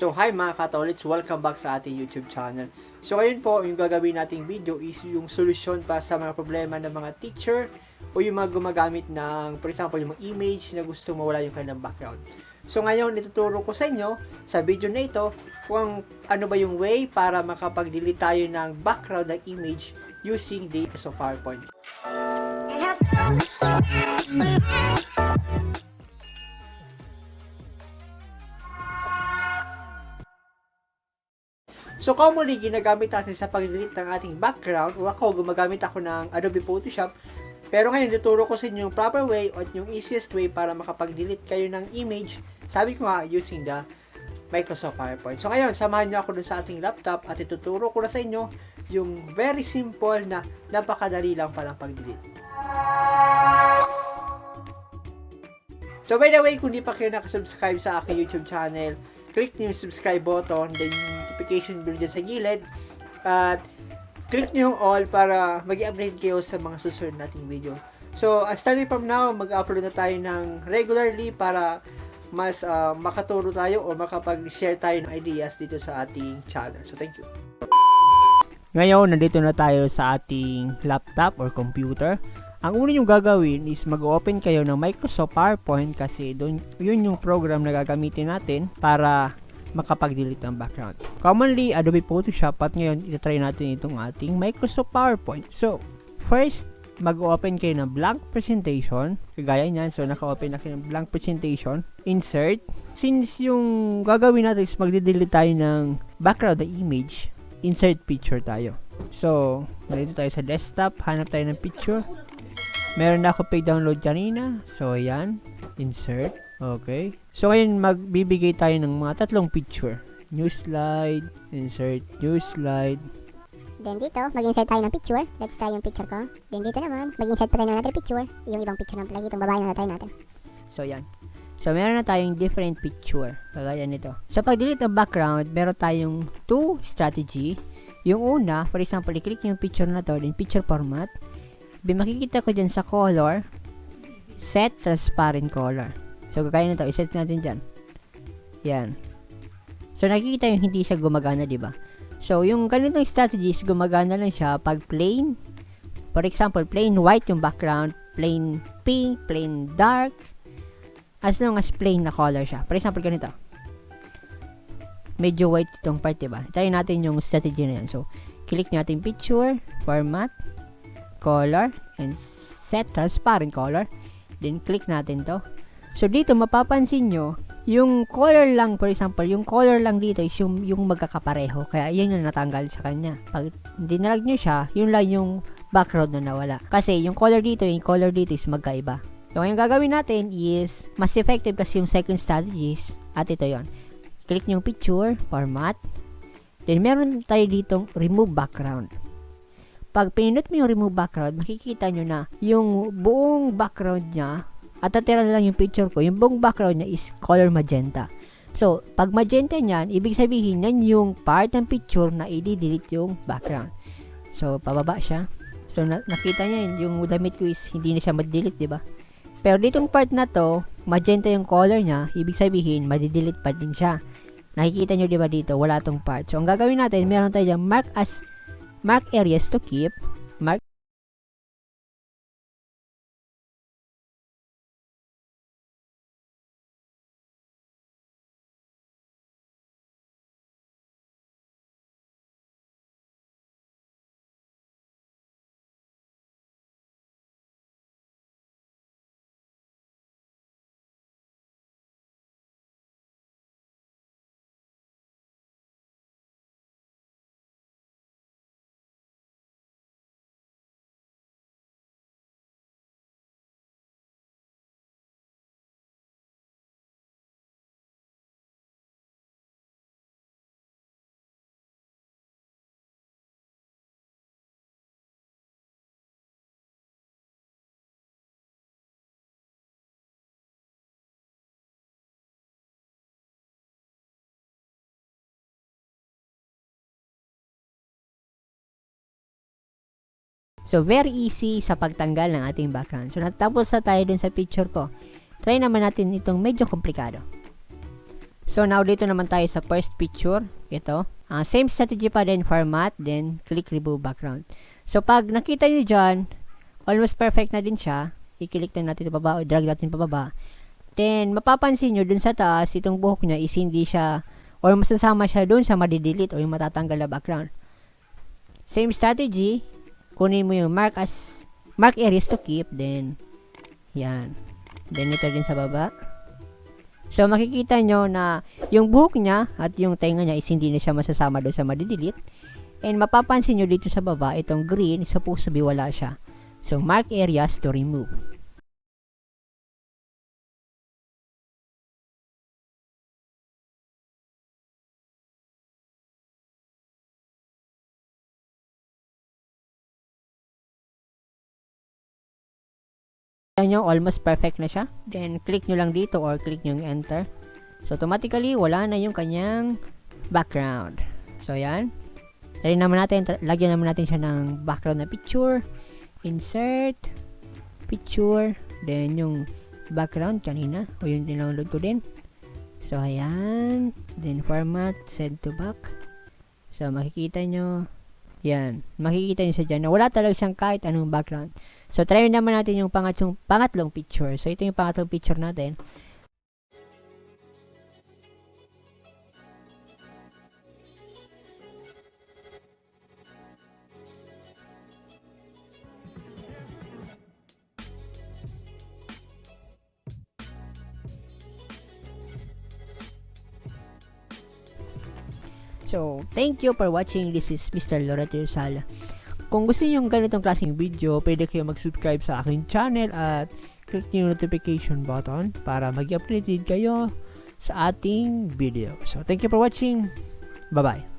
So hi mga katolits, welcome back sa ating YouTube channel. So ngayon po, yung gagawin nating video is yung solusyon pa sa mga problema ng mga teacher o yung mga gumagamit ng, for example, yung mga image na gusto mawala yung kanilang background. So ngayon, ituturo ko sa inyo sa video na ito kung ano ba yung way para makapag-delete tayo ng background ng image using the Microsoft PowerPoint. So commonly, ginagamit natin sa pag-delete ng ating background, o ako, gumagamit ako ng Adobe Photoshop. Pero ngayon, tuturo ko sa inyo yung proper way at yung easiest way para makapag-delete kayo ng image, sabi ko nga, using the Microsoft PowerPoint. So ngayon, samahan niyo ako dun sa ating laptop at ituturo ko na sa inyo yung very simple na napakadali lang palang pag-delete. So by the way, kung di pa kayo nakasubscribe sa aking YouTube channel, click niyo yung subscribe button, then yung notification bell dyan sa gilid, at click niyo yung all para mag-i-update kayo sa mga susunod nating video. So, starting from now, mag-upload na tayo ng regularly para mas makaturo tayo o makapag-share tayo ng ideas dito sa ating channel. So, thank you. Ngayon, nandito na tayo sa ating laptop or computer. Ang una yung gagawin is mag-open kayo ng Microsoft PowerPoint kasi yun yung program na gagamitin natin para makapag-delete ng background. Commonly, Adobe Photoshop, at ngayon itatry natin itong ating Microsoft PowerPoint. So, first, mag-open kayo ng blank presentation. Kagaya niyan, so naka-open na kayo ng blank presentation. Insert. Since yung gagawin natin is magde-delete tayo ng background na image, insert picture tayo. So, dito tayo sa desktop, hanap tayo ng picture. Meron na ako pay-download kanina. So, ayan. Insert. Okay. So, ngayon, magbibigay tayo ng mga tatlong picture. New slide. Insert. New slide. Then dito, mag-insert tayo ng picture. Let's try yung picture ko. Then dito naman, mag-insert pa tayo ng another picture. Yung ibang picture ng palagi, itong babae na try natin. So, yan. So, meron na tayong different picture. Kagaya nito. Sa pag-delete ng background, meron tayong two strategy. Yung una, for example, i-click yung picture na to, then picture format. Makikita ko dyan sa color, set transparent color. So, kagaya nito, iset natin dyan. Yan. So, nakikita yung hindi siya gumagana, diba? So, yung ganitong strategies, gumagana lang siya pag plain. For example, plain white yung background, plain pink, plain dark. As long as plain na color siya. For example, ganito. Medyo white itong part, diba? Try natin yung strategy na yan. So, click natin picture, format, color, and set transparent color. Then, click natin to. So, dito, mapapansin nyo, yung color lang, for example, yung color lang dito is yung magkakapareho. Kaya, yan yung natanggal sa kanya. Pag dinalag nyo siya, yun lang yung background na nawala. Kasi, yung color dito is magkaiba. So, yung gagawin natin is, mas effective kasi yung second strategies. At ito yon. Click nyo yung picture, format. Then, meron tayo ditong remove background. Pag pinindot mo yung remove background, makikita nyo na yung buong background niya, at natira lang yung picture ko, yung buong background niya is color magenta. So, pag magenta niyan, ibig sabihin yan yung part ng picture na i-delete yung background. So, pababa siya. So, nakita niya yung damit ko is hindi na siya ma-delete, diba? Pero ditong part na to, magenta yung color niya, ibig sabihin, ma-delete pa din siya. Nakikita nyo diba dito, wala tong part. So, ang gagawin natin, meron tayo dyan, mark areas to keep, mark. So, very easy sa pagtanggal ng ating background. So, natapos na tayo dun sa picture ko. Try naman natin itong medyo komplikado. So, now dito naman tayo sa first picture. Ito. Same strategy pa din, format, then click remove background. So, pag nakita nyo dyan, almost perfect na din siya. I-click na natin pababa o drag natin pababa. Then, mapapansin nyo dun sa taas, itong buhok niya is hindi siya, or masasama siya dun sa madidelete o yung matatanggal na background. Same strategy, kunin mo yung mark areas to keep, then, yan. Then, ito din sa baba. So, makikita nyo na yung buhok niya at yung tenga niya is hindi na siya masasama doon sa madidelete. And mapapansin nyo dito sa baba, itong green, supposed to be wala siya. So, mark areas to remove. Nyo, almost perfect na siya. Then, click nyo lang dito or click nyo yung enter. So, automatically, wala na yung kanyang background. So, yan. Lagyan naman natin siya ng background na picture. Insert. Picture. Then, yung background kanina. O yung download ko din. So, ayan. Then, format. Send to back. So, makikita nyo. Yan. Makikita nyo sa dyan na wala talaga siyang kahit anong background. So, try naman natin yung pangatlong picture. So, ito yung pangatlong picture natin. So, thank you for watching. This is Mr. Llosala. Kung gusto niyo yung ganitong klaseng video, pwede kayo mag-subscribe sa aking channel at click yung notification button para mag-updated kayo sa ating video. So, thank you for watching. Bye-bye.